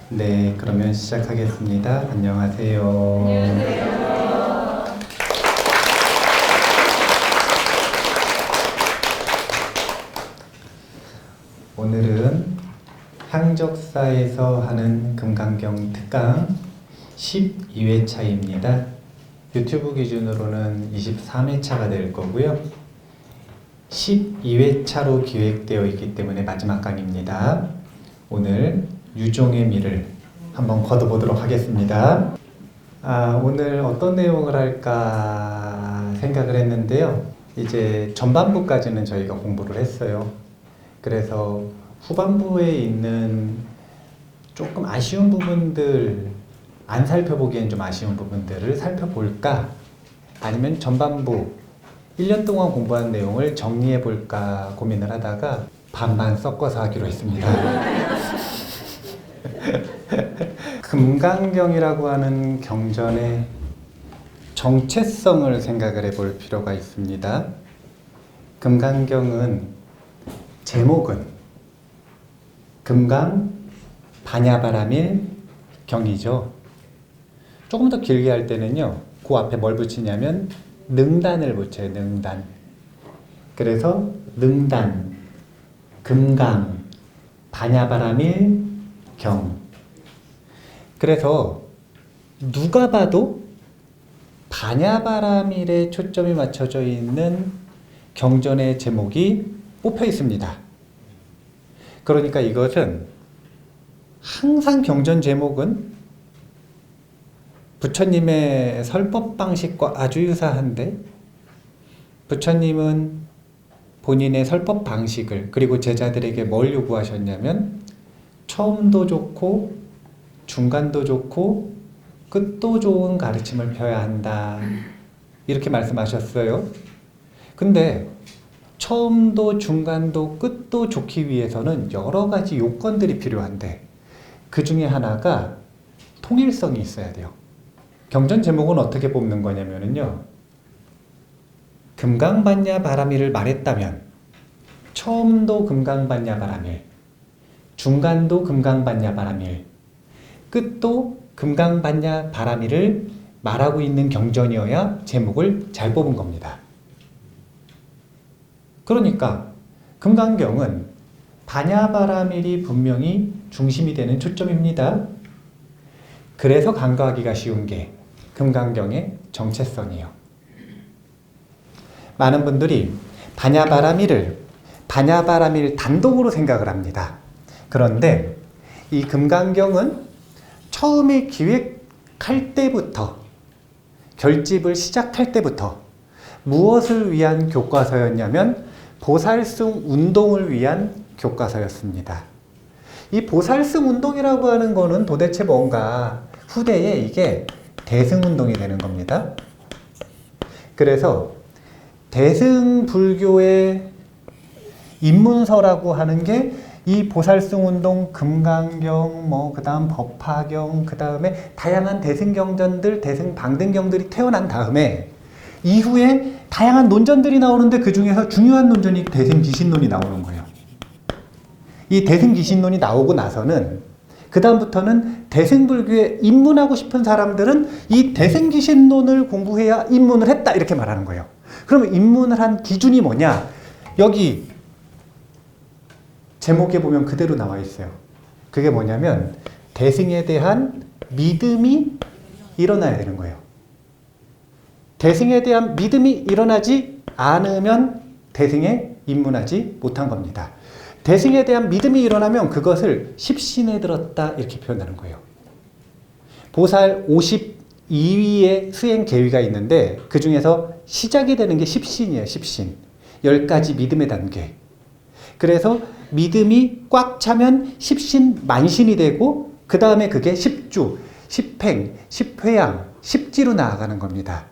네, 그러면 시작하겠습니다. 안녕하세요. 안녕하세요. 오늘은 향적사에서 하는 금강경 특강 12회차입니다. 유튜브 기준으로는 23회차가 될 거고요. 12회차로 기획되어 있기 때문에 마지막 강의입니다. 오늘 유종의 미를 한번 걷어보도록 하겠습니다. 오늘 어떤 내용을 할까 생각을 했는데요. 이제 전반부까지는 저희가 공부를 했어요. 그래서 후반부에 있는 조금 아쉬운 부분들, 안 살펴보기엔 좀 아쉬운 부분들을 살펴볼까? 아니면 전반부 1년 동안 공부한 내용을 정리해 볼까 고민을 하다가 반반 섞어서 하기로 했습니다. 금강경이라고 하는 경전의 정체성을 생각을 해볼 필요가 있습니다. 금강경은 제목은 금강 반야바라밀 경이죠. 조금 더 길게 할 때는요, 그 앞에 뭘 붙이냐면 능단을 붙여요. 능단. 그래서 능단, 금강, 반야바라밀 경. 그래서 누가 봐도 반야바라밀에 초점이 맞춰져 있는 경전의 제목이 뽑혀 있습니다. 그러니까 이것은 항상 경전 제목은 부처님의 설법 방식과 아주 유사한데, 부처님은 본인의 설법 방식을, 그리고 제자들에게 뭘 요구하셨냐면 처음도 좋고 중간도 좋고 끝도 좋은 가르침을 펴야 한다, 이렇게 말씀하셨어요. 근데 처음도 중간도 끝도 좋기 위해서는 여러 가지 요건들이 필요한데, 그 중에 하나가 통일성이 있어야 돼요. 경전 제목은 어떻게 뽑는 거냐면요, 금강반야바라밀을 말했다면 처음도 금강반야바라밀, 중간도 금강반야바라밀, 끝도 금강반야바라밀을 말하고 있는 경전이어야 제목을 잘 뽑은 겁니다. 그러니까 금강경은 반야바라밀이 분명히 중심이 되는 초점입니다. 그래서 간과하기가 쉬운 게 금강경의 정체성이에요. 많은 분들이 반야바라밀을 반야바라밀 단독으로 생각을 합니다. 그런데 이 금강경은 처음에 기획할 때부터, 결집을 시작할 때부터 무엇을 위한 교과서였냐면 보살승 운동을 위한 교과서였습니다. 이 보살승 운동이라고 하는 거는 도대체 뭔가, 후대에 이게 대승운동이 되는 겁니다. 그래서 대승불교의 입문서라고 하는 게 이 보살승운동, 금강경, 그 다음 법화경, 그 다음에 다양한 대승경전들, 대승방등경들이 태어난 다음에 이후에 다양한 논전들이 나오는데, 그 중에서 중요한 논전이 대승기신론이 나오는 거예요. 이 대승기신론이 나오고 나서는 그 다음부터는 대승불교에 입문하고 싶은 사람들은 이 대승기신론을 공부해야 입문을 했다, 이렇게 말하는 거예요. 그러면 입문을 한 기준이 뭐냐? 여기 제목에 보면 그대로 나와 있어요. 그게 뭐냐면 대승에 대한 믿음이 일어나야 되는 거예요. 대승에 대한 믿음이 일어나지 않으면 대승에 입문하지 못한 겁니다. 대승에 대한 믿음이 일어나면 그것을 십신에 들었다, 이렇게 표현하는 거예요. 보살 52위의 수행 계위가 있는데 그 중에서 시작이 되는 게 십신이에요. 십신. 10가지 믿음의 단계. 그래서 믿음이 꽉 차면 십신 만신이 되고, 그 다음에 그게 십주, 십행, 십회양, 십지로 나아가는 겁니다.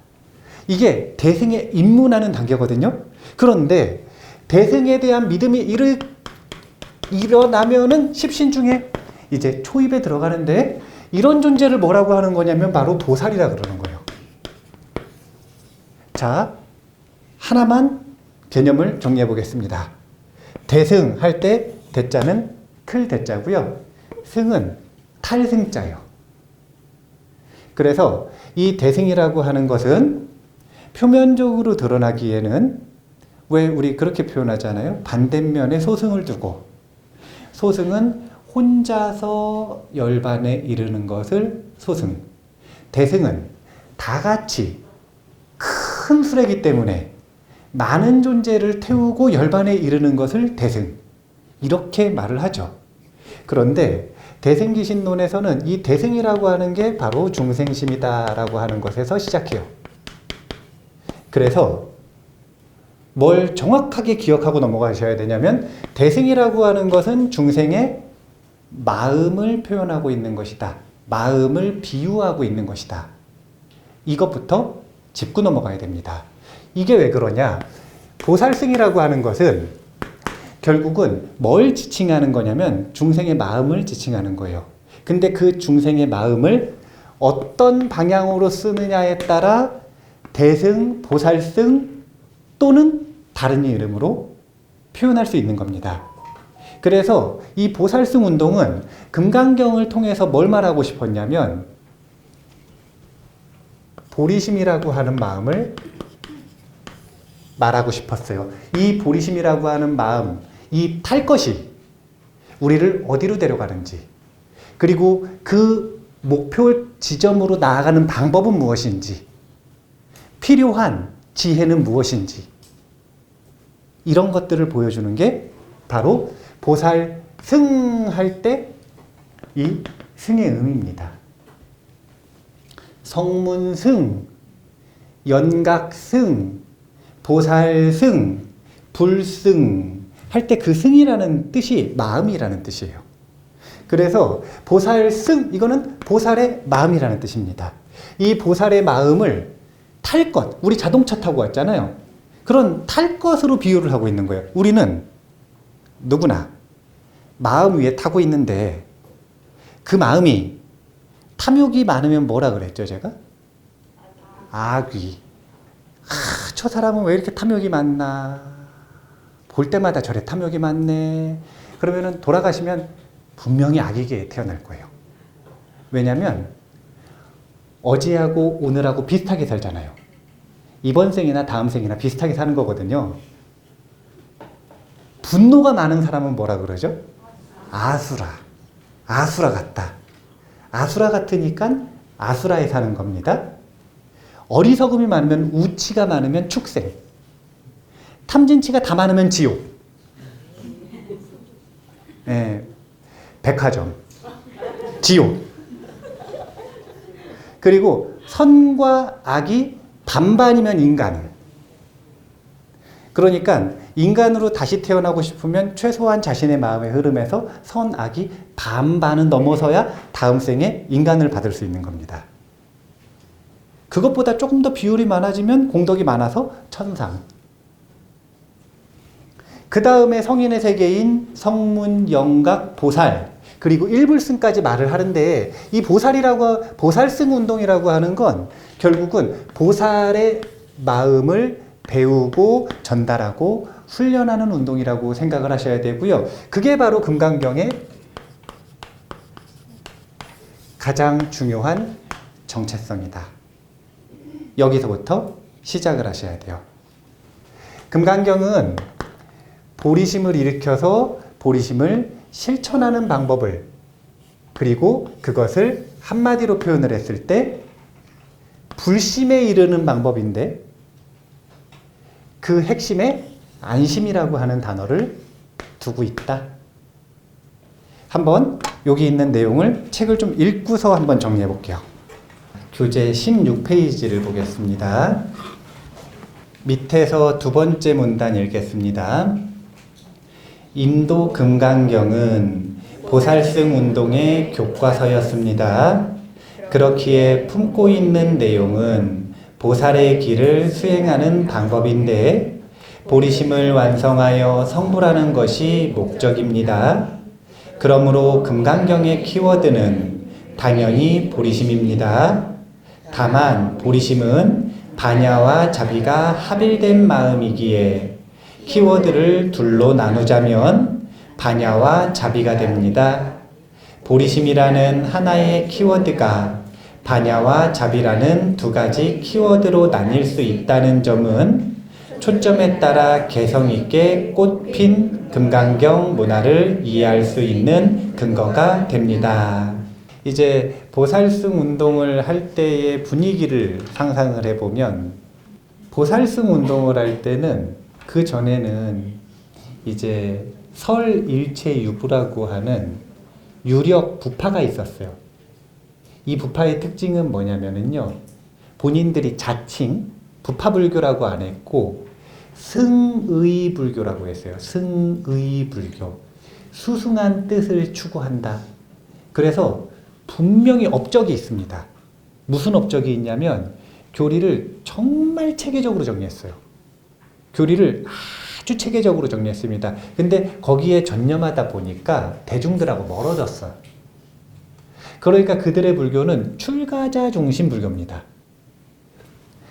이게 대승에 입문하는 단계거든요. 그런데 대승에 대한 믿음이 일어나면은 십신 중에 이제 초입에 들어가는데, 이런 존재를 뭐라고 하는 거냐면 바로 보살이라 그러는 거예요. 자, 하나만 개념을 정리해 보겠습니다. 대승 할 때 대자는 클 대자고요. 승은 탈승자예요. 그래서 이 대승이라고 하는 것은 표면적으로 드러나기에는 왜 우리 그렇게 표현하잖아요. 반대면에 소승을 두고 소승은 혼자서 열반에 이르는 것을 소승, 대승은 다 같이 큰 수레기 때문에 많은 존재를 태우고 열반에 이르는 것을 대승, 이렇게 말을 하죠. 그런데 대승기신론에서는 이 대승이라고 하는 게 바로 중생심이다라고 하는 것에서 시작해요. 그래서 뭘 정확하게 기억하고 넘어가셔야 되냐면 대승이라고 하는 것은 중생의 마음을 표현하고 있는 것이다. 마음을 비유하고 있는 것이다. 이것부터 짚고 넘어가야 됩니다. 이게 왜 그러냐? 보살승이라고 하는 것은 결국은 뭘 지칭하는 거냐면 중생의 마음을 지칭하는 거예요. 근데 그 중생의 마음을 어떤 방향으로 쓰느냐에 따라 대승, 보살승 또는 다른 이름으로 표현할 수 있는 겁니다. 그래서 이 보살승 운동은 금강경을 통해서 뭘 말하고 싶었냐면 보리심이라고 하는 마음을 말하고 싶었어요. 이 보리심이라고 하는 마음, 이 탈 것이 우리를 어디로 데려가는지, 그리고 그 목표 지점으로 나아가는 방법은 무엇인지, 필요한 지혜는 무엇인지, 이런 것들을 보여주는 게 바로 보살승 할 때 이 승의 의미입니다. 성문승, 연각승, 보살승, 불승 할 때 그 승이라는 뜻이 마음이라는 뜻이에요. 그래서 보살승, 이거는 보살의 마음이라는 뜻입니다. 이 보살의 마음을 탈 것, 우리 자동차 타고 왔잖아요. 그런 탈 것으로 비유를 하고 있는 거예요. 우리는 누구나 마음 위에 타고 있는데 그 마음이 탐욕이 많으면 뭐라 그랬죠, 제가? 악귀. 저 사람은 왜 이렇게 탐욕이 많나? 볼 때마다 저래 탐욕이 많네. 그러면은 돌아가시면 분명히 악이게 태어날 거예요. 왜냐면 어제하고 오늘하고 비슷하게 살잖아요. 이번 생이나 다음 생이나 비슷하게 사는 거거든요. 분노가 많은 사람은 뭐라 그러죠? 아수라. 아수라 같다. 아수라 같으니까 아수라에 사는 겁니다. 어리석음이 많으면 우치가 많으면 축생. 탐진치가 다 많으면 지옥. 예, 백화점. 지옥. 그리고 선과 악이 반반이면 인간. 그러니까 인간으로 다시 태어나고 싶으면 최소한 자신의 마음의 흐름에서 선, 악이 반반은 넘어서야 다음 생에 인간을 받을 수 있는 겁니다. 그것보다 조금 더 비율이 많아지면 공덕이 많아서 천상. 그 다음에 성인의 세계인 성문, 영각, 보살, 그리고 일불승까지 말을 하는데 이 보살승 운동이라고 하는 건 결국은 보살의 마음을 배우고 전달하고 훈련하는 운동이라고 생각을 하셔야 되고요. 그게 바로 금강경의 가장 중요한 정체성이다. 여기서부터 시작을 하셔야 돼요. 금강경은 보리심을 일으켜서 보리심을 실천하는 방법을, 그리고 그것을 한마디로 표현을 했을 때 불심에 이르는 방법인데 그 핵심에 안심이라고 하는 단어를 두고 있다. 한번 여기 있는 내용을 책을 좀 읽고서 한번 정리해 볼게요. 교재 16페이지를 보겠습니다. 밑에서 두 번째 문단 읽겠습니다. 인도 금강경은 보살승 운동의 교과서였습니다. 그렇기에 품고 있는 내용은 보살의 길을 수행하는 방법인데 보리심을 완성하여 성불하는 것이 목적입니다. 그러므로 금강경의 키워드는 당연히 보리심입니다. 다만 보리심은 반야와 자비가 합일된 마음이기에 키워드를 둘로 나누자면 반야와 자비가 됩니다. 보리심이라는 하나의 키워드가 반야와 잡이라는 두 가지 키워드로 나뉠 수 있다는 점은 초점에 따라 개성 있게 꽃핀 금강경 문화를 이해할 수 있는 근거가 됩니다. 이제 보살승 운동을 할 때의 분위기를 상상을 해보면, 보살승 운동을 할 때는 그 전에는 이제 설일체유부라고 하는 유력 부파가 있었어요. 이 부파의 특징은 뭐냐면요, 본인들이 자칭 부파불교라고 안 했고 승의불교라고 했어요. 승의불교. 수승한 뜻을 추구한다. 그래서 분명히 업적이 있습니다. 무슨 업적이 있냐면 교리를 정말 체계적으로 정리했어요. 교리를 아주 체계적으로 정리했습니다. 근데 거기에 전념하다 보니까 대중들하고 멀어졌어요. 그러니까 그들의 불교는 출가자 중심 불교입니다.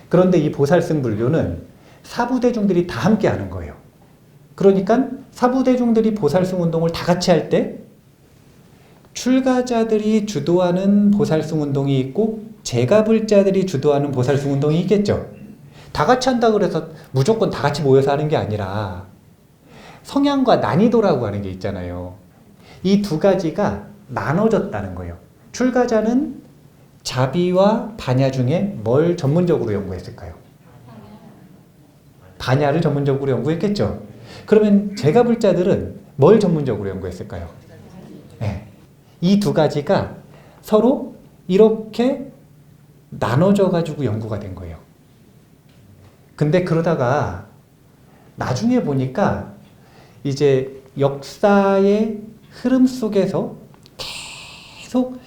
그런데 이 보살승 불교는 사부대중들이 다 함께 하는 거예요. 그러니까 사부대중들이 보살승 운동을 다 같이 할 때 출가자들이 주도하는 보살승 운동이 있고 재가불자들이 주도하는 보살승 운동이 있겠죠. 다 같이 한다고 해서 무조건 다 같이 모여서 하는 게 아니라 성향과 난이도라고 하는 게 있잖아요. 이 두 가지가 나눠졌다는 거예요. 출가자는 자비와 반야 중에 뭘 전문적으로 연구했을까요? 반야를 전문적으로 연구했겠죠. 그러면 재가불자들은 뭘 전문적으로 연구했을까요? 네. 이 두 가지가 서로 이렇게 나눠져 가지고 연구가 된 거예요. 근데 그러다가 나중에 보니까 이제 역사의 흐름 속에서 계속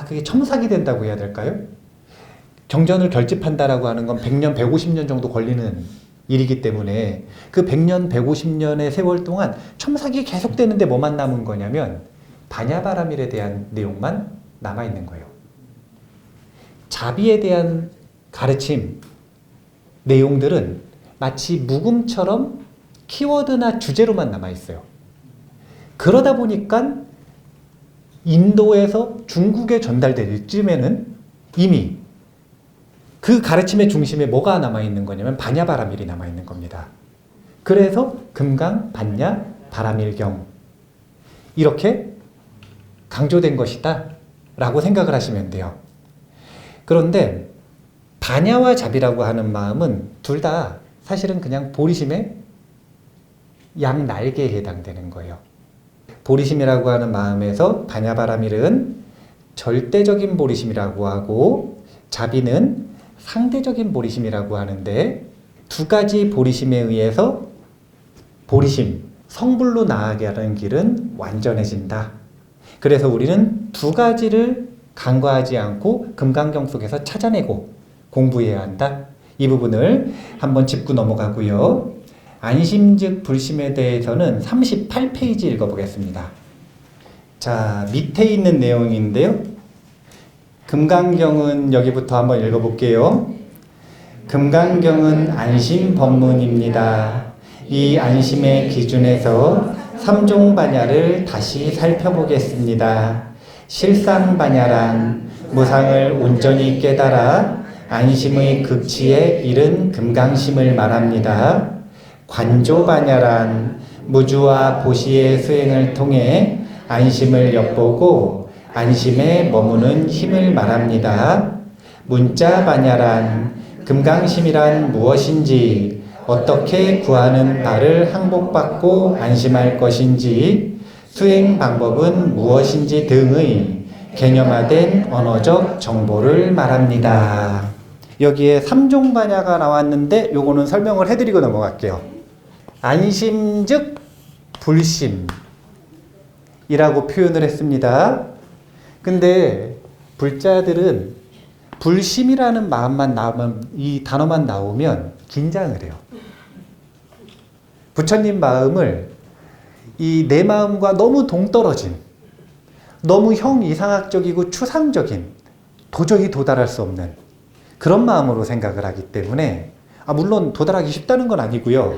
그게 첨삭이 된다고 해야 될까요? 경전을 결집한다라고 하는 건 100년, 150년 정도 걸리는 일이기 때문에 그 100년, 150년의 세월 동안 첨삭이 계속되는데 뭐만 남은 거냐면 반야바라밀에 대한 내용만 남아있는 거예요. 자비에 대한 가르침, 내용들은 마치 묵음처럼 키워드나 주제로만 남아있어요. 그러다 보니까 인도에서 중국에 전달될 쯤에는 이미 그 가르침의 중심에 뭐가 남아있는 거냐면 반야바라밀이 남아있는 겁니다. 그래서 금강, 반야, 바라밀경 이렇게 강조된 것이다 라고 생각을 하시면 돼요. 그런데 반야와 잡이라고 하는 마음은 둘 다 사실은 그냥 보리심의 양 날개에 해당되는 거예요. 보리심이라고 하는 마음에서 반야바라밀은 절대적인 보리심이라고 하고 잡이는 상대적인 보리심이라고 하는데, 두 가지 보리심에 의해서 보리심, 성불로 나아가게 하는 길은 완전해진다. 그래서 우리는 두 가지를 간과하지 않고 금강경 속에서 찾아내고 공부해야 한다. 이 부분을 한번 짚고 넘어가고요. 안심 즉 불심에 대해서는 38페이지 읽어보겠습니다. 자, 밑에 있는 내용인데요. 금강경은 여기부터 한번 읽어볼게요. 금강경은 안심 법문입니다. 이 안심의 기준에서 삼종반야를 다시 살펴보겠습니다. 실상반야란 무상을 온전히 깨달아 안심의 극치에 이른 금강심을 말합니다. 관조반야란 무주와 보시의 수행을 통해 안심을 엿보고 안심에 머무는 힘을 말합니다. 문자반야란 금강심이란 무엇인지, 어떻게 구하는 바를 항복받고 안심할 것인지, 수행 방법은 무엇인지 등의 개념화된 언어적 정보를 말합니다. 여기에 삼종반야가 나왔는데 요거는 설명을 해드리고 넘어갈게요. 안심 즉 불심이라고 표현을 했습니다. 근데 불자들은 불심이라는 마음만 나오면, 이 단어만 나오면 긴장을 해요. 부처님 마음을 이 내 마음과 너무 동떨어진, 너무 형이상학적이고 추상적인, 도저히 도달할 수 없는 그런 마음으로 생각을 하기 때문에, 물론 도달하기 쉽다는 건 아니고요.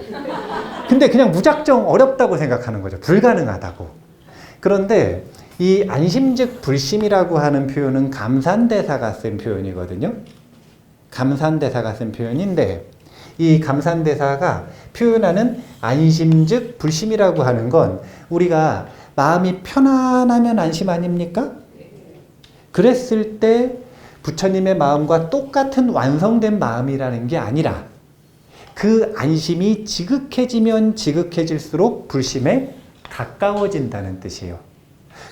근데 그냥 무작정 어렵다고 생각하는 거죠. 불가능하다고. 그런데 이 안심즉 불심이라고 하는 표현은 감산대사가 쓴 표현이거든요. 감산대사가 쓴 표현인데 이 감산대사가 표현하는 안심즉 불심이라고 하는 건 우리가 마음이 편안하면 안심 아닙니까? 그랬을 때 부처님의 마음과 똑같은 완성된 마음이라는 게 아니라 그 안심이 지극해지면 지극해질수록 불심에 가까워진다는 뜻이에요.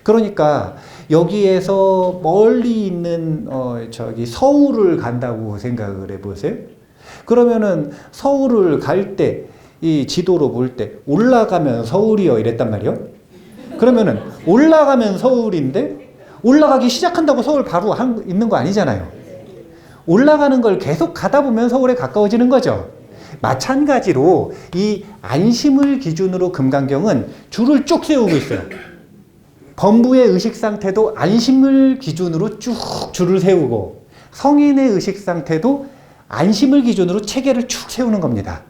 그러니까 여기에서 멀리 있는 서울을 간다고 생각을 해보세요. 그러면은 서울을 갈 때 이 지도로 볼 때 올라가면 서울이요 이랬단 말이요. 그러면은 올라가면 서울인데 올라가기 시작한다고 서울 바로 있는 거 아니잖아요. 올라가는 걸 계속 가다 보면 서울에 가까워지는 거죠. 마찬가지로 이 안심을 기준으로 금강경은 줄을 쭉 세우고 있어요. 범부의 의식 상태도 안심을 기준으로 쭉 줄을 세우고 성인의 의식 상태도 안심을 기준으로 체계를 쭉 세우는 겁니다.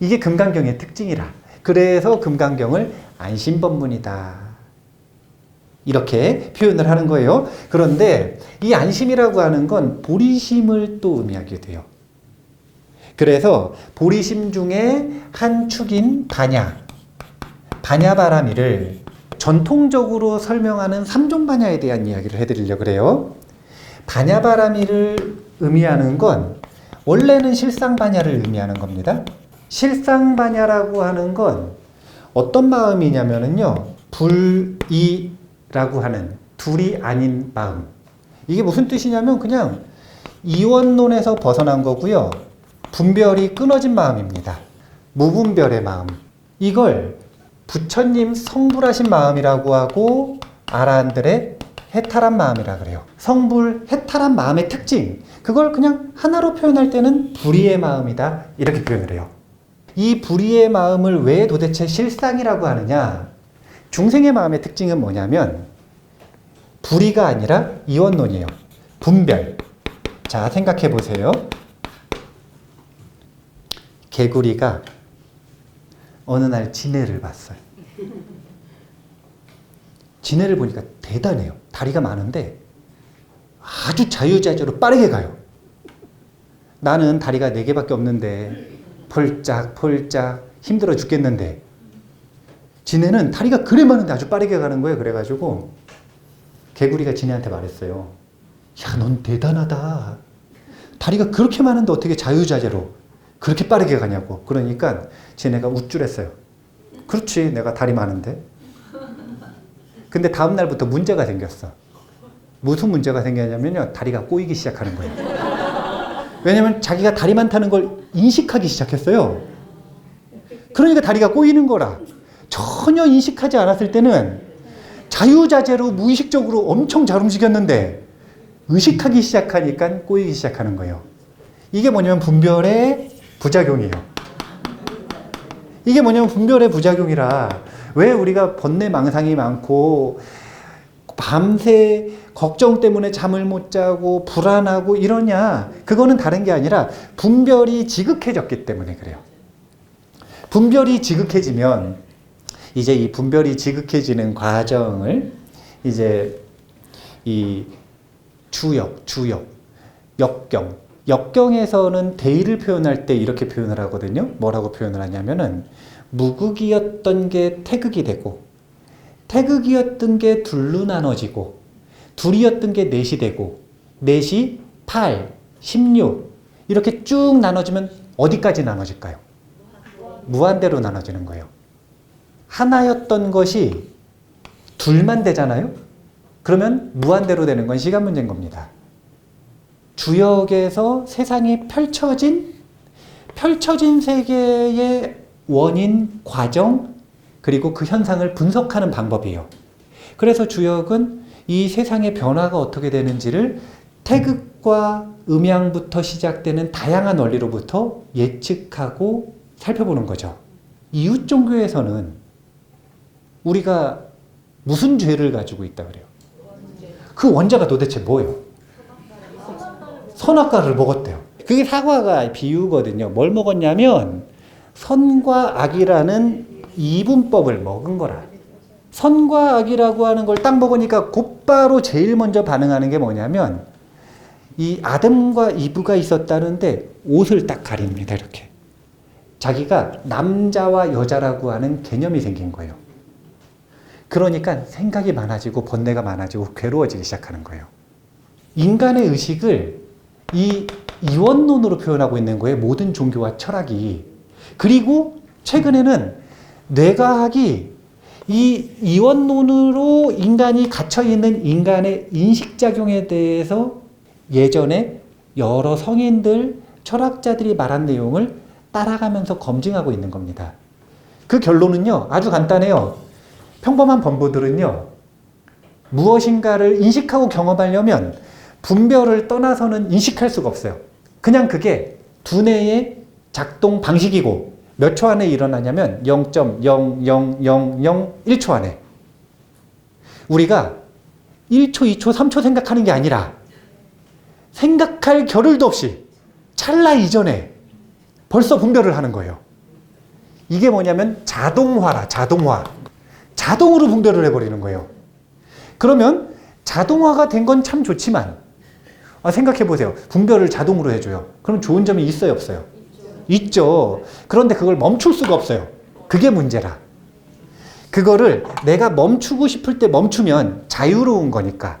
이게 금강경의 특징이라. 그래서 금강경을 안심법문이다. 이렇게 표현을 하는 거예요. 그런데 이 안심이라고 하는 건 보리심을 또 의미하게 돼요. 그래서 보리심 중에 한 축인 반야바라미를 전통적으로 설명하는 삼종반야에 대한 이야기를 해드리려고 그래요. 반야바라미를 의미하는 건 원래는 실상반야를 의미하는 겁니다. 실상반야라고 하는 건 어떤 마음이냐면요. 불이라고 하는 둘이 아닌 마음. 이게 무슨 뜻이냐면 그냥 이원론에서 벗어난 거고요. 분별이 끊어진 마음입니다. 무분별의 마음. 이걸 부처님 성불하신 마음이라고 하고 아라한들의 해탈한 마음이라 그래요. 성불, 해탈한 마음의 특징. 그걸 그냥 하나로 표현할 때는 불의의 마음이다. 이렇게 표현을 해요. 이 불의의 마음을 왜 도대체 실상이라고 하느냐? 중생의 마음의 특징은 뭐냐면 불의가 아니라 이원론이에요. 분별. 자, 생각해 보세요. 개구리가 어느 날 지네를 봤어요. 지네를 보니까 대단해요. 다리가 많은데 아주 자유자재로 빠르게 가요. 나는 다리가 4개밖에 없는데 폴짝폴짝 힘들어 죽겠는데 지네는 다리가 그래 많은데 아주 빠르게 가는 거예요. 그래가지고 개구리가 지네한테 말했어요. 야, 넌 대단하다. 다리가 그렇게 많은데 어떻게 자유자재로 그렇게 빠르게 가냐고. 그러니까 지네가 우쭐했어요. 그렇지, 내가 다리 많은데. 근데 다음 날부터 문제가 생겼어. 무슨 문제가 생겼냐면요. 다리가 꼬이기 시작하는 거예요. 왜냐면 자기가 다리 많다는 걸 인식하기 시작했어요. 그러니까 다리가 꼬이는 거라. 전혀 인식하지 않았을 때는 자유자재로 무의식적으로 엄청 잘 움직였는데 의식하기 시작하니까 꼬이기 시작하는 거예요. 이게 뭐냐면 분별의 부작용이에요. 이게 뭐냐면 분별의 부작용이라 왜 우리가 번뇌망상이 많고 밤새 걱정 때문에 잠을 못 자고 불안하고 이러냐? 그거는 다른 게 아니라 분별이 지극해졌기 때문에 그래요. 분별이 지극해지면 이제 이 분별이 지극해지는 과정을 이제 이 주역, 역경에서는 대의를 표현할 때 이렇게 표현을 하거든요. 뭐라고 표현을 하냐면은 무극이었던 게 태극이 되고 태극이었던 게 둘로 나눠지고 둘이었던 게 넷이 되고 넷이 8, 16 이렇게 쭉 나눠지면 어디까지 나눠질까요? 무한대로 나눠지는 거예요. 하나였던 것이 둘만 되잖아요. 그러면 무한대로 되는 건 시간 문제인 겁니다. 주역에서 세상이 펼쳐진 세계의 원인, 과정, 그리고 그 현상을 분석하는 방법이에요. 그래서 주역은 이 세상의 변화가 어떻게 되는지를 태극과 음양부터 시작되는 다양한 원리로부터 예측하고 살펴보는 거죠. 이웃 종교에서는 우리가 무슨 죄를 가지고 있다 그래요? 그 원자가 도대체 뭐예요? 선악과를 먹었대요. 그게 사과가 비유거든요. 뭘 먹었냐면 선과 악이라는 이분법을 먹은 거라. 선과 악이라고 하는 걸 딱 먹으니까 곧바로 제일 먼저 반응하는 게 뭐냐면 이 아담과 이브가 있었다는데 옷을 딱 가립니다. 이렇게. 자기가 남자와 여자라고 하는 개념이 생긴 거예요. 그러니까 생각이 많아지고 번뇌가 많아지고 괴로워지기 시작하는 거예요. 인간의 의식을 이 이원론으로 표현하고 있는 거예요. 모든 종교와 철학이. 그리고 최근에는 뇌과학이 이 이원론으로 인간이 갇혀있는 인간의 인식작용에 대해서 예전에 여러 성인들, 철학자들이 말한 내용을 따라가면서 검증하고 있는 겁니다. 그 결론은요, 아주 간단해요. 평범한 범부들은요, 무엇인가를 인식하고 경험하려면 분별을 떠나서는 인식할 수가 없어요. 그냥 그게 두뇌의 작동 방식이고 몇 초 안에 일어나냐면 0.00001초 안에. 우리가 1초, 2초, 3초 생각하는 게 아니라 생각할 겨를도 없이 찰나 이전에 벌써 분별을 하는 거예요. 이게 뭐냐면 자동화라, 자동화. 자동으로 분별을 해버리는 거예요. 그러면 자동화가 된 건 참 좋지만 생각해 보세요. 분별을 자동으로 해줘요. 그럼 좋은 점이 있어요, 없어요? 있죠. 그런데 그걸 멈출 수가 없어요. 그게 문제라. 그거를 내가 멈추고 싶을 때 멈추면 자유로운 거니까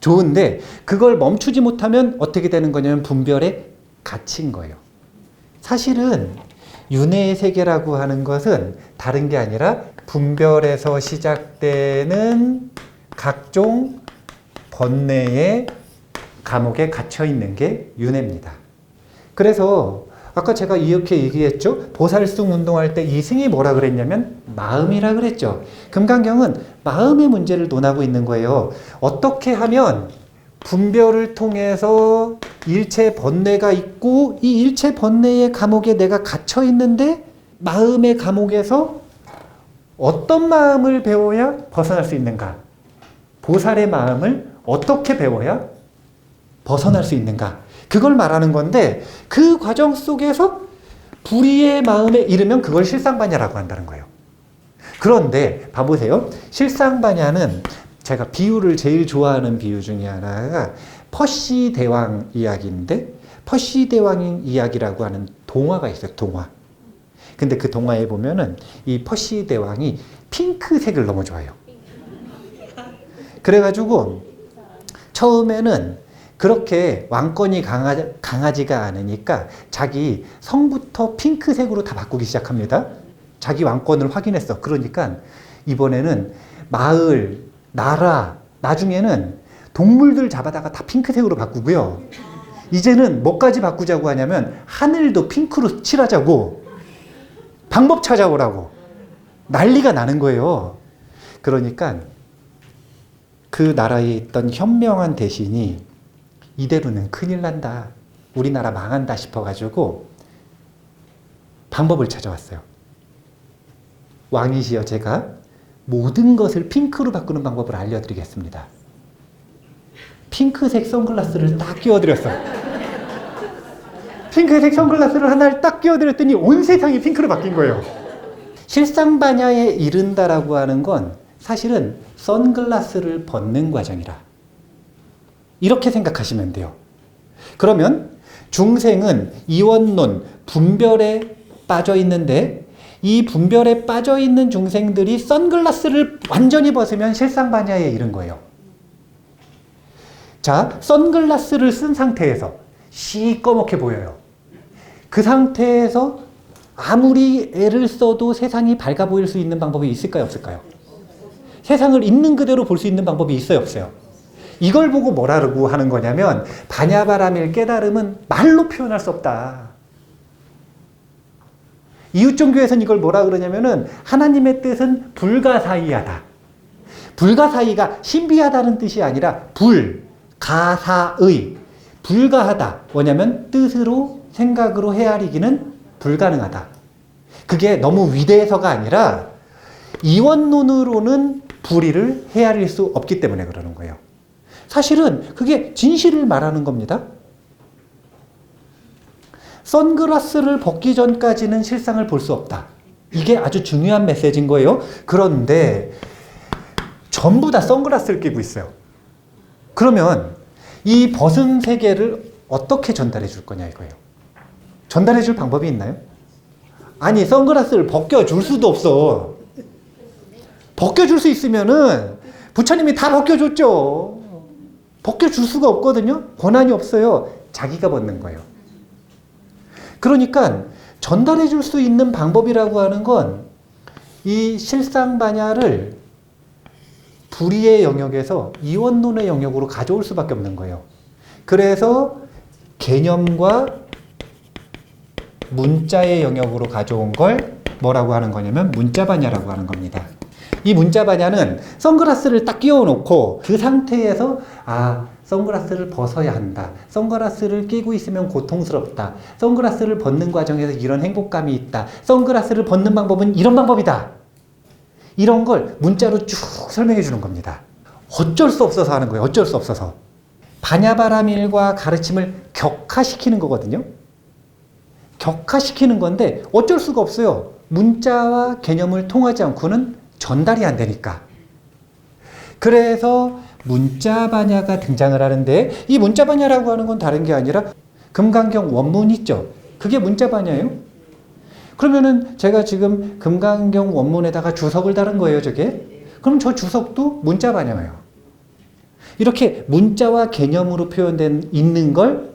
좋은데 그걸 멈추지 못하면 어떻게 되는 거냐면 분별에 갇힌 거예요. 사실은 윤회의 세계라고 하는 것은 다른 게 아니라 분별에서 시작되는 각종 번뇌의 감옥에 갇혀 있는 게 윤회입니다. 그래서 아까 제가 이렇게 얘기했죠. 보살숭 운동할 때 이승이 뭐라 그랬냐면 마음이라 그랬죠. 금강경은 마음의 문제를 논하고 있는 거예요. 어떻게 하면 분별을 통해서 일체 번뇌가 있고 이 일체 번뇌의 감옥에 내가 갇혀 있는데 마음의 감옥에서 어떤 마음을 배워야 벗어날 수 있는가? 보살의 마음을 어떻게 배워야 벗어날 수 있는가? 그걸 말하는 건데 그 과정 속에서 불의의 마음에 이르면 그걸 실상반야라고 한다는 거예요. 그런데 봐보세요. 실상반야는 제가 비유를 제일 좋아하는 비유 중에 하나가 퍼시 대왕 이야기인데 퍼시 대왕 이야기라고 하는 동화가 있어요. 동화. 근데 그 동화에 보면은 이 퍼시 대왕이 핑크색을 너무 좋아해요. 그래가지고 처음에는 그렇게 왕권이 강하지가 않으니까 자기 성부터 핑크색으로 다 바꾸기 시작합니다. 자기 왕권을 확인했어. 그러니까 이번에는 마을, 나라, 나중에는 동물들 잡아다가 다 핑크색으로 바꾸고요. 이제는 뭐까지 바꾸자고 하냐면 하늘도 핑크로 칠하자고 방법 찾아오라고 난리가 나는 거예요. 그러니까 그 나라에 있던 현명한 대신이 이대로는 큰일 난다. 우리나라 망한다 싶어가지고 방법을 찾아왔어요. 왕이시여 제가 모든 것을 핑크로 바꾸는 방법을 알려드리겠습니다. 핑크색 선글라스를 딱 끼워드렸어요. 핑크색 선글라스를 하나를 딱 끼워드렸더니 온 세상이 핑크로 바뀐 거예요. 실상반야에 이른다라고 하는 건 사실은 선글라스를 벗는 과정이라. 이렇게 생각하시면 돼요. 그러면 중생은 이원론, 분별에 빠져 있는데 이 분별에 빠져 있는 중생들이 선글라스를 완전히 벗으면 실상반야에 이른 거예요. 자, 선글라스를 쓴 상태에서 시꺼멓게 보여요. 그 상태에서 아무리 애를 써도 세상이 밝아 보일 수 있는 방법이 있을까요, 없을까요? 세상을 있는 그대로 볼 수 있는 방법이 있어요, 없어요? 이걸 보고 뭐라고 하는 거냐면 반야바라밀 깨달음은 말로 표현할 수 없다. 이웃종교에서는 이걸 뭐라 그러냐면은 하나님의 뜻은 불가사의하다. 불가사의가 신비하다는 뜻이 아니라 불가사의, 불가하다. 뭐냐면 뜻으로 생각으로 헤아리기는 불가능하다. 그게 너무 위대해서가 아니라 이원론으로는 불의를 헤아릴 수 없기 때문에 그러는 거예요. 사실은 그게 진실을 말하는 겁니다. 선글라스를 벗기 전까지는 실상을 볼 수 없다. 이게 아주 중요한 메시지인 거예요. 그런데 전부 다 선글라스를 끼고 있어요. 그러면 이 벗은 세계를 어떻게 전달해 줄 거냐 이거예요. 전달해 줄 방법이 있나요? 아니, 선글라스를 벗겨줄 수도 없어. 벗겨줄 수 있으면은 부처님이 다 벗겨줬죠. 벗겨줄 수가 없거든요. 권한이 없어요. 자기가 벗는 거예요. 그러니까 전달해 줄 수 있는 방법이라고 하는 건 이 실상반야를 불의의 영역에서 이원론의 영역으로 가져올 수밖에 없는 거예요. 그래서 개념과 문자의 영역으로 가져온 걸 뭐라고 하는 거냐면 문자반야라고 하는 겁니다. 이 문자반야는 선글라스를 딱 끼워놓고 그 상태에서 선글라스를 벗어야 한다. 선글라스를 끼고 있으면 고통스럽다. 선글라스를 벗는 과정에서 이런 행복감이 있다. 선글라스를 벗는 방법은 이런 방법이다. 이런 걸 문자로 쭉 설명해 주는 겁니다. 어쩔 수 없어서 하는 거예요. 어쩔 수 없어서. 반야바라밀과 가르침을 격화시키는 거거든요. 격화시키는 건데 어쩔 수가 없어요. 문자와 개념을 통하지 않고는 전달이 안 되니까. 그래서 문자반야가 등장을 하는데 이 문자반야라고 하는 건 다른 게 아니라 금강경 원문 있죠. 그게 문자반야예요. 그러면은 제가 지금 금강경 원문에다가 주석을 달은 거예요, 저게. 그럼 저 주석도 문자반야예요. 이렇게 문자와 개념으로 표현된 있는 걸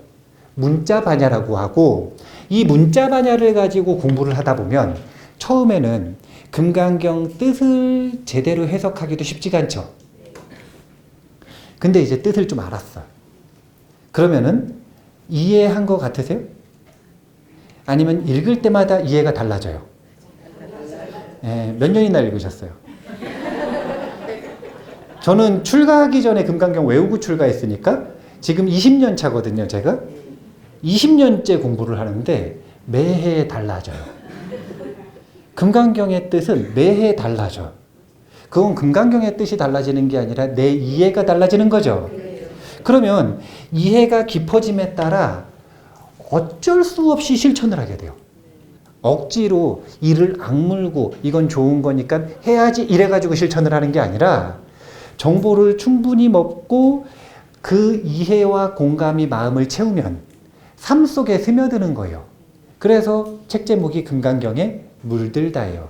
문자반야라고 하고, 이 문자반야를 가지고 공부를 하다 보면 처음에는 금강경 뜻을 제대로 해석하기도 쉽지가 않죠. 근데 이제 뜻을 좀 알았어. 그러면은 이해한 것 같으세요? 아니면 읽을 때마다 이해가 달라져요? 네, 몇 년이나 읽으셨어요? 저는 출가하기 전에 금강경 외우고 출가했으니까 지금 20년 차거든요, 제가. 20년째 공부를 하는데 매해 달라져요. 금강경의 뜻은 매해 달라져. 그건 금강경의 뜻이 달라지는 게 아니라 내 이해가 달라지는 거죠. 그러면 이해가 깊어짐에 따라 어쩔 수 없이 실천을 하게 돼요. 억지로 이를 악물고 이건 좋은 거니까 해야지 이래가지고 실천을 하는 게 아니라 정보를 충분히 먹고 그 이해와 공감이 마음을 채우면 삶 속에 스며드는 거예요. 그래서 책 제목이 금강경에 물들다예요.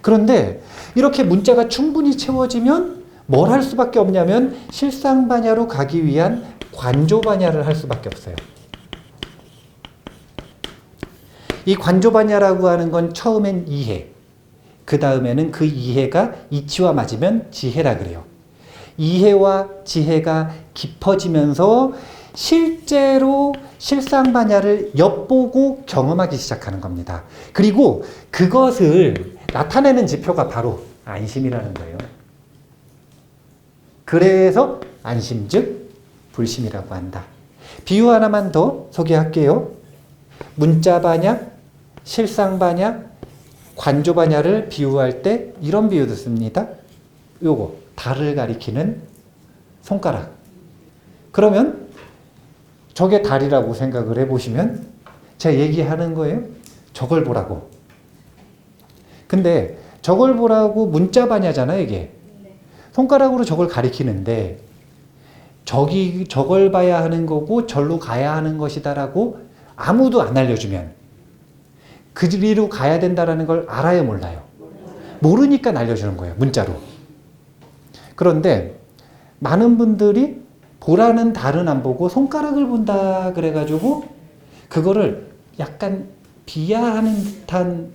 그런데 이렇게 문자가 충분히 채워지면 뭘 할 수밖에 없냐면 실상반야로 가기 위한 관조반야를 할 수밖에 없어요. 이 관조반야라고 하는 건 처음엔 이해, 그 다음에는 그 이해가 이치와 맞으면 지혜라 그래요. 이해와 지혜가 깊어지면서 실제로 실상반야를 엿보고 경험하기 시작하는 겁니다. 그리고 그것을 나타내는 지표가 바로 안심이라는 거예요. 그래서 안심 즉 불심이라고 한다. 비유 하나만 더 소개할게요. 문자반야, 실상반야, 관조반야를 비유할 때 이런 비유도 씁니다. 요거 달을 가리키는 손가락. 그러면 저게 달이라고 생각을 해보시면 제가 얘기하는 거예요. 저걸 보라고. 근데 저걸 보라고 문자반야잖아요, 이게. 손가락으로 저걸 가리키는데 저걸 봐야 하는 거고 절로 가야 하는 것이다라고 아무도 안 알려주면 그리로 가야 된다라는 걸 알아요, 몰라요? 모르니까 알려주는 거예요, 문자로. 그런데 많은 분들이 보라는 달은 안 보고 손가락을 본다 그래가지고 그거를 약간 비하하는 듯한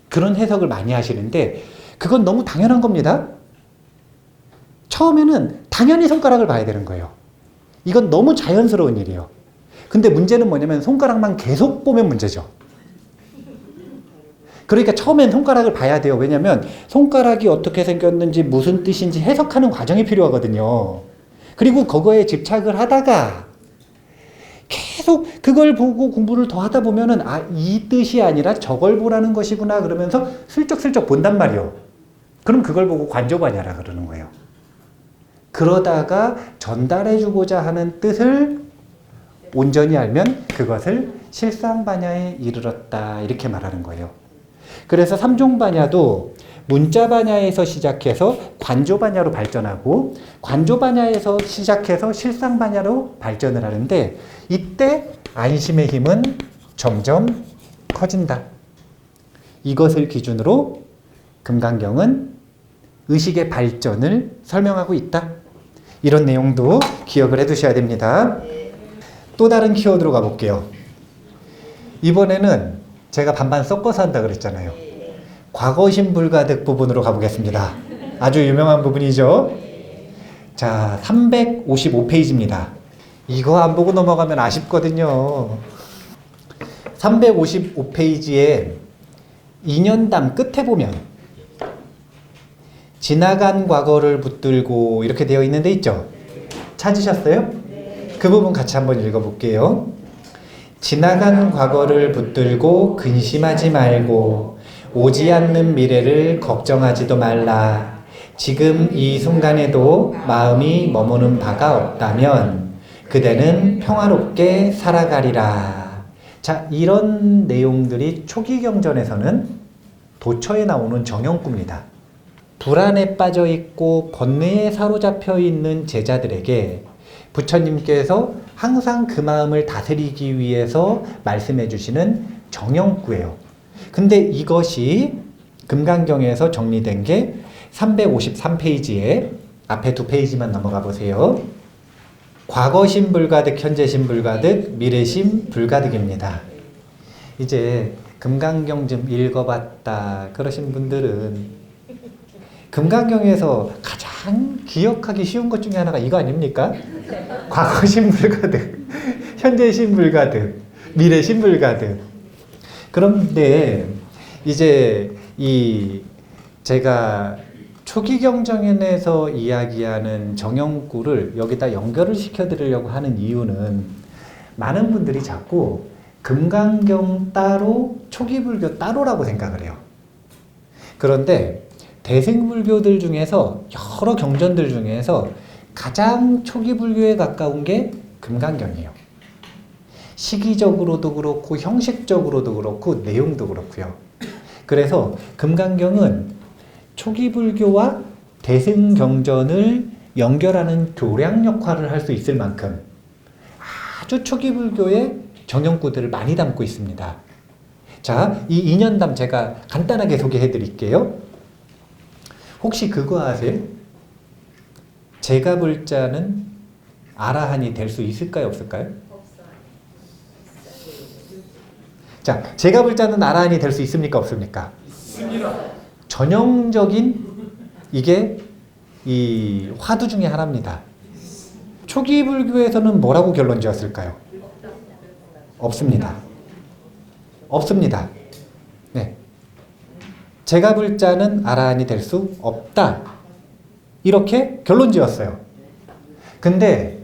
그런 해석을 많이 하시는데 그건 너무 당연한 겁니다. 처음에는 당연히 손가락을 봐야 되는 거예요. 이건 너무 자연스러운 일이에요. 근데 문제는 뭐냐면 손가락만 계속 보면 문제죠. 그러니까 처음엔 손가락을 봐야 돼요. 왜냐하면 손가락이 어떻게 생겼는지 무슨 뜻인지 해석하는 과정이 필요하거든요. 그리고 그거에 집착을 하다가 계속 그걸 보고 공부를 더 하다 보면은 이 뜻이 아니라 저걸 보라는 것이구나 그러면서 슬쩍슬쩍 본단 말이에요. 그럼 그걸 보고 관조반야라 그러는 거예요. 그러다가 전달해주고자 하는 뜻을 온전히 알면 그것을 실상반야에 이르렀다 이렇게 말하는 거예요. 그래서 삼종반야도 문자반야에서 시작해서 관조반야로 발전하고 관조반야에서 시작해서 실상반야로 발전을 하는데 이때 안심의 힘은 점점 커진다. 이것을 기준으로 금강경은 의식의 발전을 설명하고 있다. 이런 내용도 기억을 해두셔야 됩니다. 또 다른 키워드로 가볼게요. 이번에는 제가 반반 섞어서 한다 그랬잖아요. 과거신 불가득 부분으로 가보겠습니다. 아주 유명한 부분이죠. 자, 355페이지입니다. 이거 안 보고 넘어가면 아쉽거든요. 355페이지에 2년담 끝에 보면 지나간 과거를 붙들고 이렇게 되어 있는 데 있죠? 찾으셨어요? 그 부분 같이 한번 읽어볼게요. 지나간 과거를 붙들고 근심하지 말고 오지 않는 미래를 걱정하지도 말라. 지금 이 순간에도 마음이 머무는 바가 없다면 그대는 평화롭게 살아가리라. 자, 이런 내용들이 초기 경전에서는 도처에 나오는 정형구입니다. 불안에 빠져 있고 번뇌에 사로잡혀 있는 제자들에게 부처님께서 항상 그 마음을 다스리기 위해서 말씀해 주시는 정형구예요. 근데 이것이 금강경에서 정리된 게 353페이지에 앞에 두 페이지만 넘어가 보세요. 과거심 불가득, 현재심 불가득, 미래심 불가득입니다. 이제 금강경 좀 읽어봤다 그러신 분들은 금강경에서 가장 기억하기 쉬운 것 중에 하나가 이거 아닙니까? 과거심 불가득, 현재심 불가득, 미래심 불가득. 그런데 이제 제가 초기 경전에서 이야기하는 정형구를 여기다 연결을 시켜드리려고 하는 이유는 많은 분들이 자꾸 금강경 따로 초기 불교 따로라고 생각을 해요. 그런데 대승불교들 중에서 여러 경전들 중에서 가장 초기 불교에 가까운 게 금강경이에요. 시기적으로도 그렇고 형식적으로도 그렇고 내용도 그렇고요. 그래서 금강경은 초기 불교와 대승경전을 연결하는 교량 역할을 할 수 있을 만큼 아주 초기 불교의 정형구들을 많이 담고 있습니다. 자, 이 인연담 제가 간단하게 소개해 드릴게요. 혹시 그거 아세요? 제가 불자는 아라한이 될 수 있을까요, 없을까요? 자, 제가 불자는 아라한이 될 수 있습니까, 없습니까? 있습니다. 전형적인 이게 이 화두 중에 하나입니다. 초기 불교에서는 뭐라고 결론 지었을까요? 없습니다. 없습니다. 네. 제가 불자는 아라한이 될 수 없다. 이렇게 결론 지었어요. 근데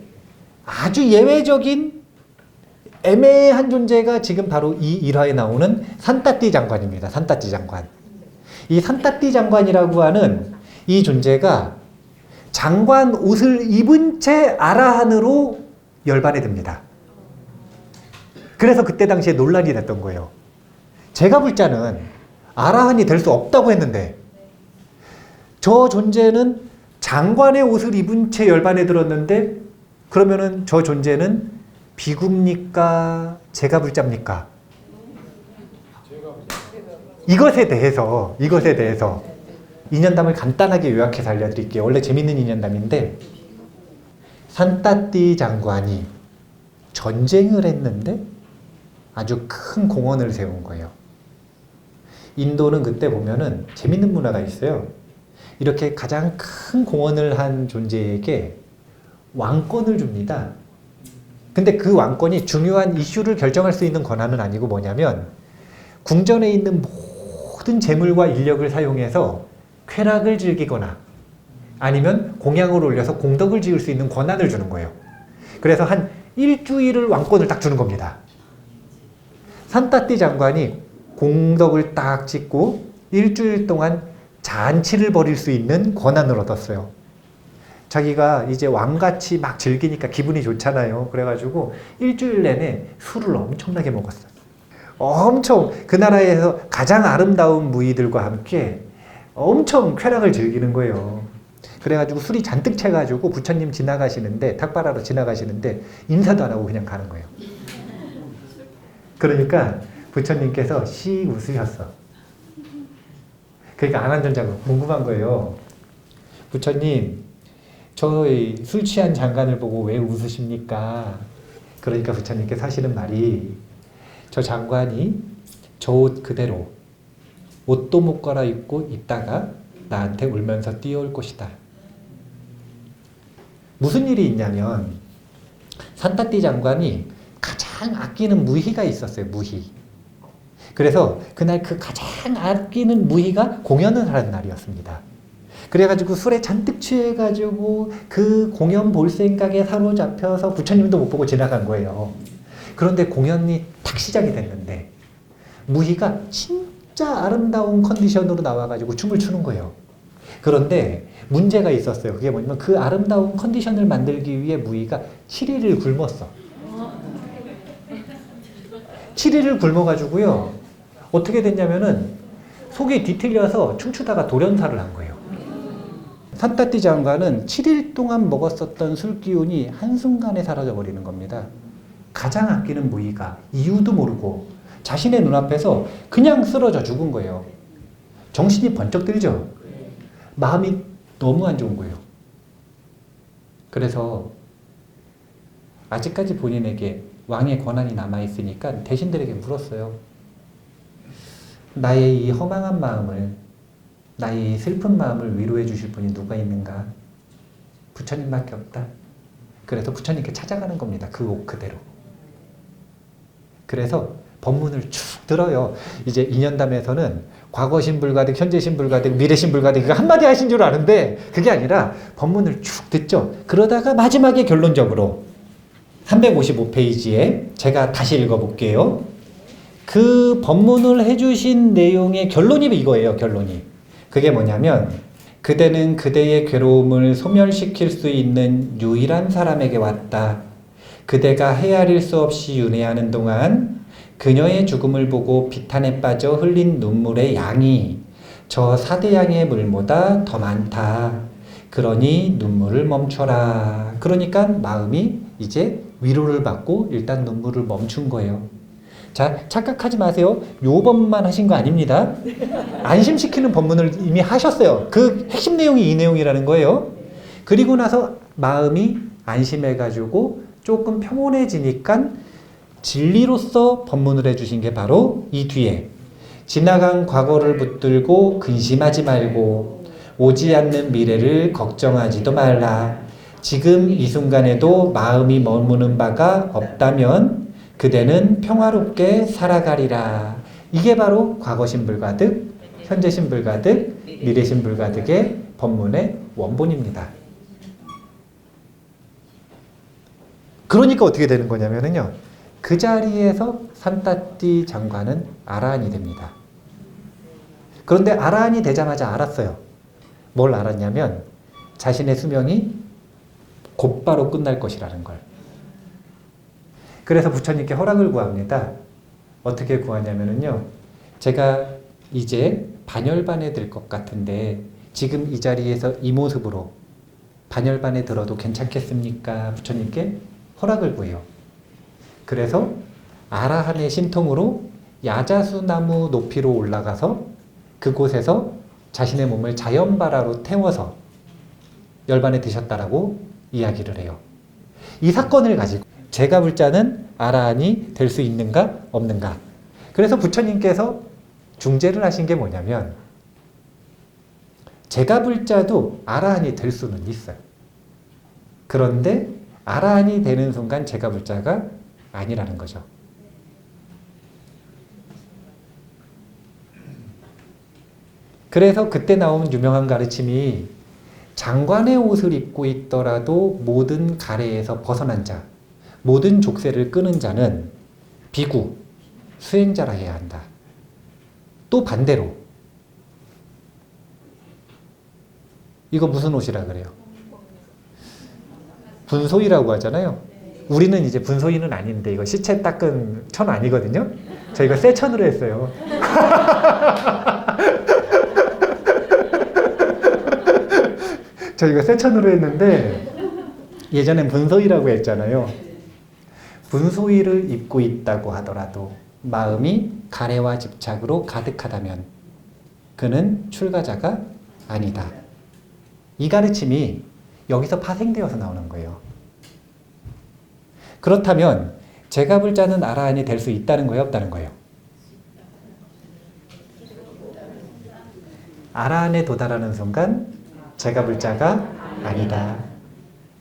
아주 예외적인 애매한 존재가 지금 바로 이 일화에 나오는 산따띠 장관입니다. 산따띠 장관. 이 산따띠 장관이라고 하는 이 존재가 장관 옷을 입은 채 아라한으로 열반에 듭니다. 그래서 그때 당시에 논란이 됐던 거예요. 제가 불자는 아라한이 될 수 없다고 했는데 저 존재는 장관의 옷을 입은 채 열반에 들었는데 그러면은 저 존재는 비구입니까? 제가 불자입니까? 이것에 대해서 인연담을 간단하게 요약해서 알려드릴게요. 원래 재밌는 인연담인데 산따띠 장관이 전쟁을 했는데 아주 큰 공원을 세운 거예요. 인도는 그때 보면은 재밌는 문화가 있어요. 이렇게 가장 큰 공헌을 한 존재에게 왕권을 줍니다. 근데 그 왕권이 중요한 이슈를 결정할 수 있는 권한은 아니고 뭐냐면 궁전에 있는 모든 재물과 인력을 사용해서 쾌락을 즐기거나 아니면 공양을 올려서 공덕을 지을 수 있는 권한을 주는 거예요. 그래서 한 일주일을 왕권을 딱 주는 겁니다. 산따띠 장관이 공덕을 딱 짓고 일주일 동안 잔치를 벌일 수 있는 권한을 얻었어요. 자기가 이제 왕같이 막 즐기니까 기분이 좋잖아요. 그래가지고 일주일 내내 술을 엄청나게 먹었어요. 엄청 그 나라에서 가장 아름다운 무희들과 함께 엄청 쾌락을 즐기는 거예요. 그래가지고 술이 잔뜩 채가지고 부처님 지나가시는데 탁발하러 지나가시는데 인사도 안 하고 그냥 가는 거예요. 그러니까 부처님께서 씩 웃으셨어. 그러니까 안한전자가 궁금한 거예요. 부처님, 저희 술 취한 장관을 보고 왜 웃으십니까? 그러니까 부처님께서 하시는 말이 저 장관이 저 옷 그대로 옷도 못 갈아입고 있다가 나한테 울면서 뛰어올 것이다. 무슨 일이 있냐면 산타띠 장관이 가장 아끼는 무희가 있었어요. 무희. 그래서 그날 그 가장 아끼는 무희가 공연을 하는 날이었습니다. 그래가지고 술에 잔뜩 취해가지고 그 공연 볼 생각에 사로잡혀서 부처님도 못 보고 지나간 거예요. 그런데 공연이 탁 시작이 됐는데 무희가 진짜 아름다운 컨디션으로 나와가지고 춤을 추는 거예요. 그런데 문제가 있었어요. 그게 뭐냐면 그 아름다운 컨디션을 만들기 위해 무희가 7일을 굶었어. 7일을 굶어가지고요. 어떻게 됐냐면은 속이 뒤틀려서 춤추다가 돌연사를 한 거예요. 산타띠 장관은 7일 동안 먹었었던 술 기운이 한순간에 사라져버리는 겁니다. 가장 아끼는 무희가 이유도 모르고 자신의 눈앞에서 그냥 쓰러져 죽은 거예요. 정신이 번쩍 들죠? 마음이 너무 안 좋은 거예요. 그래서 아직까지 본인에게 왕의 권한이 남아있으니까 대신들에게 물었어요. 나의 이 허망한 마음을, 나의 이 슬픈 마음을 위로해 주실 분이 누가 있는가? 부처님밖에 없다. 그래서 부처님께 찾아가는 겁니다. 그 옷 그대로. 그래서 법문을 쭉 들어요. 이제 인연담에서는 과거신불가득, 현재신불가득, 미래신불가득 이거 한마디 하신 줄 아는데 그게 아니라 법문을 쭉 듣죠. 그러다가 마지막에 결론적으로 355페이지에 제가 다시 읽어볼게요. 그 법문을 해주신 내용의 결론이 이거예요. 결론이. 그게 뭐냐면 그대는 그대의 괴로움을 소멸시킬 수 있는 유일한 사람에게 왔다. 그대가 헤아릴 수 없이 윤회하는 동안 그녀의 죽음을 보고 비탄에 빠져 흘린 눈물의 양이 저 사대양의 물보다 더 많다. 그러니 눈물을 멈춰라. 그러니까 마음이 이제 위로를 받고 일단 눈물을 멈춘 거예요. 자, 착각하지 마세요. 요 법만 하신 거 아닙니다. 안심시키는 법문을 이미 하셨어요. 그 핵심 내용이 이 내용이라는 거예요. 그리고 나서 마음이 안심해가지고 조금 평온해지니까 진리로서 법문을 해주신 게 바로 이 뒤에 지나간 과거를 붙들고 근심하지 말고 오지 않는 미래를 걱정하지도 말라. 지금 이 순간에도 마음이 머무는 바가 없다면 그대는 평화롭게 살아가리라. 이게 바로 과거신불가득, 현재신불가득, 미래신불가득의 법문의 원본입니다. 그러니까 어떻게 되는 거냐면요. 그 자리에서 산타띠 장관은 아라한이 됩니다. 그런데 아라한이 되자마자 알았어요. 뭘 알았냐면 자신의 수명이 곧바로 끝날 것이라는 걸. 그래서 부처님께 허락을 구합니다. 어떻게 구하냐면요. 제가 이제 반열반에 들 것 같은데 지금 이 자리에서 이 모습으로 반열반에 들어도 괜찮겠습니까? 부처님께 허락을 구해요. 그래서 아라한의 신통으로 야자수 나무 높이로 올라가서 그곳에서 자신의 몸을 자연발화로 태워서 열반에 드셨다라고 이야기를 해요. 이 사건을 가지고 제가 불자는 아라한이 될 수 있는가 없는가. 그래서 부처님께서 중재를 하신 게 뭐냐면 제가 불자도 아라한이 될 수는 있어요. 그런데 아라한이 되는 순간 제가 불자가 아니라는 거죠. 그래서 그때 나온 유명한 가르침이 장관의 옷을 입고 있더라도 모든 가래에서 벗어난 자, 모든 족쇄를 끄는 자는 비구, 수행자라 해야 한다. 또 반대로 이거 무슨 옷이라 그래요? 분소이라고 하잖아요. 우리는 이제 분소인은 아닌데 이거 시체 닦은 천 아니거든요. 저희가 새 천으로 했어요. 저희가 새 천으로 했는데 예전엔 분소이라고 했잖아요. 분소이를 입고 있다고 하더라도 마음이 가래와 집착으로 가득하다면 그는 출가자가 아니다. 이 가르침이 여기서 파생되어서 나오는 거예요. 그렇다면 제가 불자는 아라한이 될 수 있다는 거예요, 없다는 거예요? 아라한에 도달하는 순간 제가 불자가 아니다.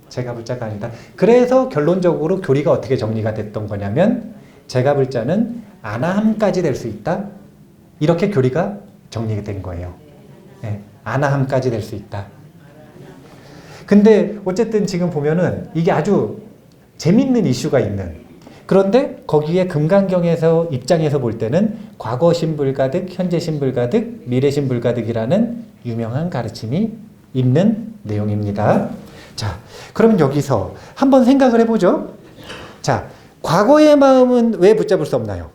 제가 불자가 아니다. 그래서 결론적으로 교리가 어떻게 정리가 됐던 거냐면 제가 불자는 아나함까지 될 수 있다. 이렇게 교리가 정리가 된 거예요. 네, 아나함까지 될 수 있다. 근데 어쨌든 지금 보면은 이게 아주 재밌는 이슈가 있는, 그런데 거기에 금강경에서 입장에서 볼 때는 과거 신불가득, 현재 신불가득, 미래 신불가득이라는 유명한 가르침이 있는 내용입니다. 자, 그러면 여기서 한번 생각을 해보죠. 자, 과거의 마음은 왜 붙잡을 수 없나요?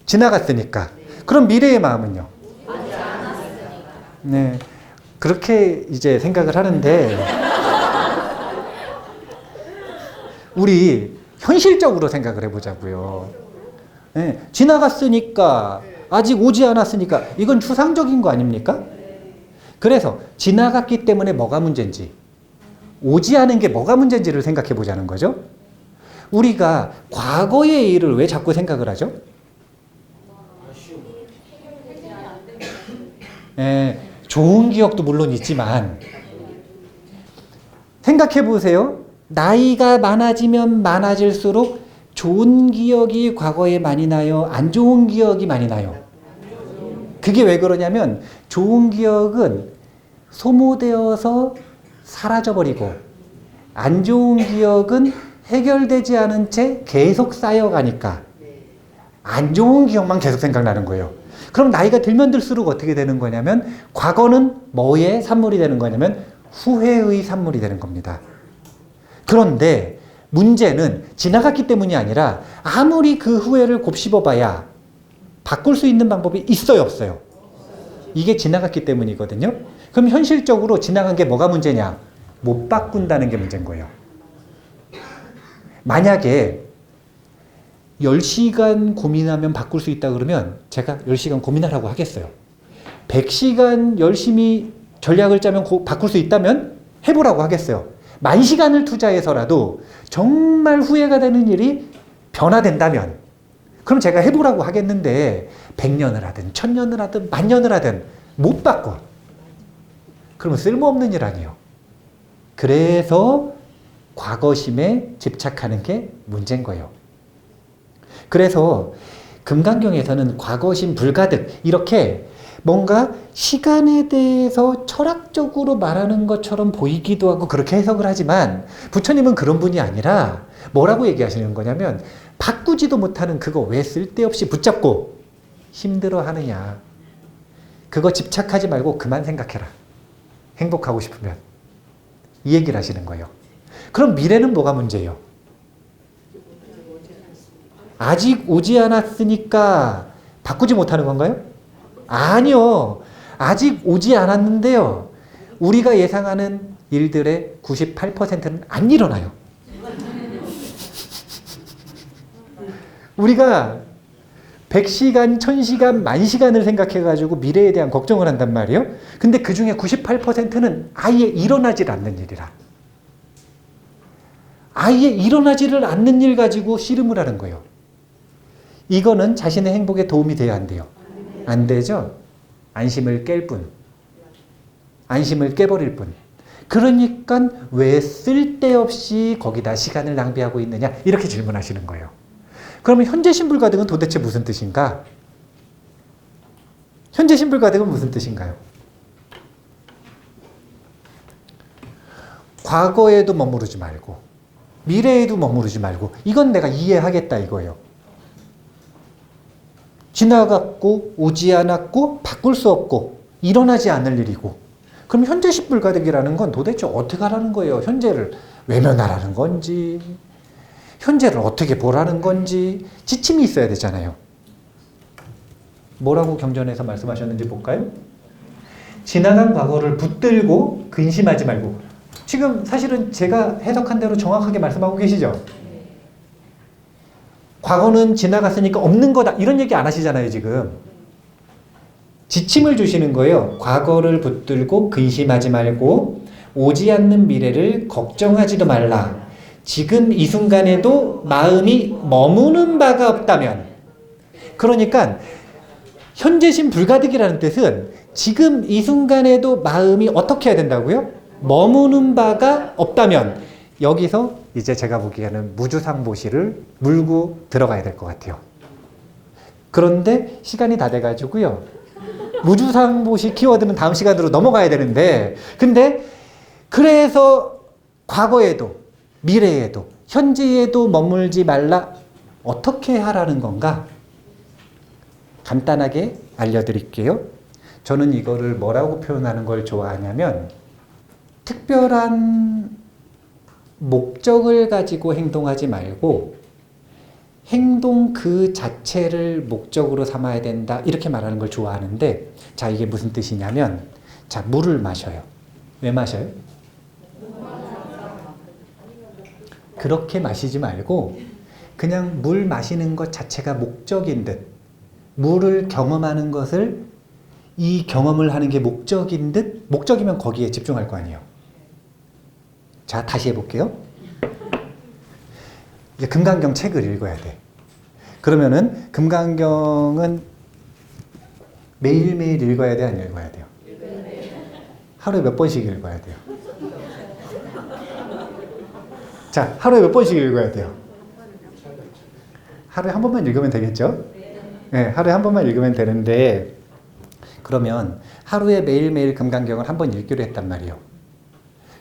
지나갔으니까. 그럼 미래의 마음은요? 네, 그렇게 이제 생각을 하는데 우리 현실적으로 생각을 해보자고요. 네, 지나갔으니까, 아직 오지 않았으니까 이건 추상적인 거 아닙니까? 그래서 지나갔기 때문에 뭐가 문제인지, 오지 않은 게 뭐가 문제인지를 생각해 보자는 거죠. 우리가 과거의 일을 왜 자꾸 생각을 하죠? 좋은 기억도 물론 있지만 생각해 보세요. 나이가 많아지면 많아질수록 좋은 기억이 과거에 많이 나요? 안 좋은 기억이 많이 나요? 그게 왜 그러냐면 좋은 기억은 소모되어서 사라져버리고 안 좋은 기억은 해결되지 않은 채 계속 쌓여가니까 안 좋은 기억만 계속 생각나는 거예요. 그럼 나이가 들면 들수록 어떻게 되는 거냐면 과거는 뭐의 산물이 되는 거냐면 후회의 산물이 되는 겁니다. 그런데 문제는 지나갔기 때문이 아니라 아무리 그 후회를 곱씹어봐야 바꿀 수 있는 방법이 있어요, 없어요? 이게 지나갔기 때문이거든요. 그럼 현실적으로 지나간 게 뭐가 문제냐? 못 바꾼다는 게 문제인 거예요. 만약에 10시간 고민하면 바꿀 수 있다 그러면 제가 10시간 고민하라고 하겠어요. 100시간 열심히 전략을 짜면 바꿀 수 있다면 해보라고 하겠어요. 10,000시간을 투자해서라도 정말 후회가 되는 일이 변화된다면 그럼 제가 해보라고 하겠는데 100년을 하든 1000년을 하든 10,000년을 하든 못 바꿔. 그러면 쓸모없는 일 아니에요. 그래서 과거심에 집착하는 게 문제인 거예요. 그래서 금강경에서는 과거심 불가득 이렇게 뭔가 시간에 대해서 철학적으로 말하는 것처럼 보이기도 하고 그렇게 해석을 하지만 부처님은 그런 분이 아니라 뭐라고 얘기하시는 거냐면 바꾸지도 못하는 그거 왜 쓸데없이 붙잡고 힘들어 하느냐. 그거 집착하지 말고 그만 생각해라. 행복하고 싶으면. 이 얘기를 하시는 거예요. 그럼 미래는 뭐가 문제예요? 아직 오지 않았으니까 바꾸지 못하는 건가요? 아니요. 아직 오지 않았는데요. 우리가 예상하는 일들의 98%는 안 일어나요. 우리가 100시간, 1000시간, 10,000시간을 생각해가지고 미래에 대한 걱정을 한단 말이에요. 근데 그 중에 98%는 아예 일어나질 않는 일이라. 아예 일어나지를 않는 일 가지고 씨름을 하는 거예요. 이거는 자신의 행복에 도움이 돼야 안 돼요? 안 되죠? 안심을 깰 뿐. 안심을 깨버릴 뿐. 그러니까 왜 쓸데없이 거기다 시간을 낭비하고 있느냐? 이렇게 질문하시는 거예요. 그러면 현재 신불가득은 도대체 무슨 뜻인가? 현재 신불가득은 무슨 뜻인가요? 과거에도 머무르지 말고 미래에도 머무르지 말고 이건 내가 이해하겠다 이거예요. 지나갔고 오지 않았고 바꿀 수 없고 일어나지 않을 일이고 그럼 현재 신불가득이라는 건 도대체 어떻게 하라는 거예요? 현재를 외면하라는 건지, 현재를 어떻게 보라는 건지 지침이 있어야 되잖아요. 뭐라고 경전에서 말씀하셨는지 볼까요? 지나간 과거를 붙들고 근심하지 말고. 지금 사실은 제가 해석한 대로 정확하게 말씀하고 계시죠? 과거는 지나갔으니까 없는 거다 이런 얘기 안 하시잖아요. 지금 지침을 주시는 거예요. 과거를 붙들고 근심하지 말고 오지 않는 미래를 걱정하지도 말라. 지금 이 순간에도 마음이 머무는 바가 없다면, 그러니까 현재심 불가득이라는 뜻은 지금 이 순간에도 마음이 어떻게 해야 된다고요? 머무는 바가 없다면, 여기서 이제 제가 보기에는 무주상보시를 물고 들어가야 될 것 같아요. 그런데 시간이 다 돼가지고요. 무주상보시 키워드는 다음 시간으로 넘어가야 되는데, 근데 그래서 과거에도 미래에도 현재에도 머물지 말라. 어떻게 하라는 건가? 간단하게 알려드릴게요. 저는 이거를 뭐라고 표현하는 걸 좋아하냐면, 특별한 목적을 가지고 행동하지 말고 행동 그 자체를 목적으로 삼아야 된다, 이렇게 말하는 걸 좋아하는데, 자, 이게 무슨 뜻이냐면, 자, 물을 마셔요. 왜 마셔요? 그렇게 마시지 말고 그냥 물 마시는 것 자체가 목적인 듯, 물을 경험하는 것을, 이 경험을 하는 게 목적인 듯, 목적이면 거기에 집중할 거 아니에요. 자, 다시 해볼게요. 이제 금강경 책을 읽어야 돼. 그러면은 금강경은 매일매일 읽어야 돼, 안 읽어야 돼요? 하루에 몇 번씩 읽어야 돼요? 자, 하루에 몇 번씩 읽어야 돼요? 하루에 한 번만 읽으면 되겠죠? 네, 하루에 한 번만 읽으면 되는데, 그러면 하루에 매일매일 금강경을 한 번 읽기로 했단 말이에요.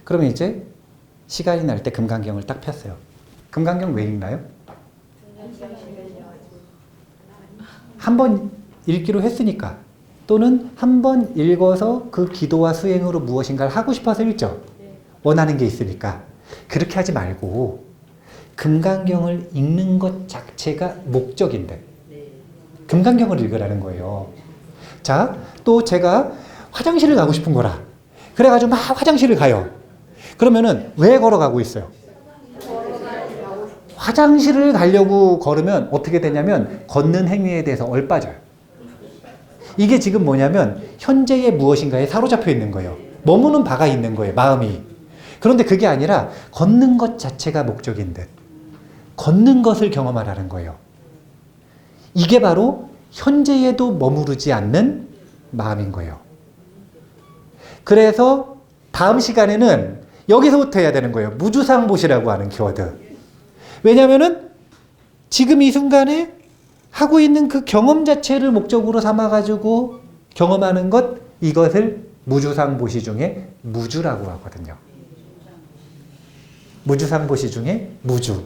그러면 이제 시간이 날 때 금강경을 딱 폈어요. 금강경 왜 읽나요? 한 번 읽기로 했으니까, 또는 한 번 읽어서 그 기도와 수행으로 무엇인가를 하고 싶어서 읽죠. 원하는 게 있으니까. 그렇게 하지 말고 금강경을 읽는 것 자체가 목적인데 금강경을 읽으라는 거예요. 자, 또 제가 화장실을 가고 싶은 거라. 그래가지고 막 화장실을 가요. 그러면은 왜 걸어가고 있어요? 화장실을 가려고 걸으면 어떻게 되냐면 걷는 행위에 대해서 얼빠져요. 이게 지금 뭐냐면 현재의 무엇인가에 사로잡혀 있는 거예요. 머무는 바가 있는 거예요, 마음이. 그런데 그게 아니라 걷는 것 자체가 목적인 듯, 걷는 것을 경험하라는 거예요. 이게 바로 현재에도 머무르지 않는 마음인 거예요. 그래서 다음 시간에는 여기서부터 해야 되는 거예요. 무주상보시라고 하는 키워드. 왜냐면은 지금 이 순간에 하고 있는 그 경험 자체를 목적으로 삼아가지고 경험하는 것, 이것을 무주상보시 중에 무주라고 하거든요. 무주상보시 중에 무주.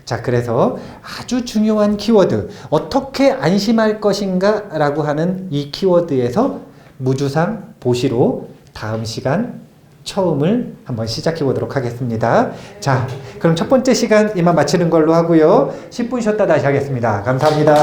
자, 그래서 아주 중요한 키워드, 어떻게 안심할 것인가 라고 하는 이 키워드에서 무주상보시로 다음 시간 처음을 한번 시작해 보도록 하겠습니다. 자, 그럼 첫 번째 시간 이만 마치는 걸로 하고요. 10분 쉬었다 다시 하겠습니다. 감사합니다.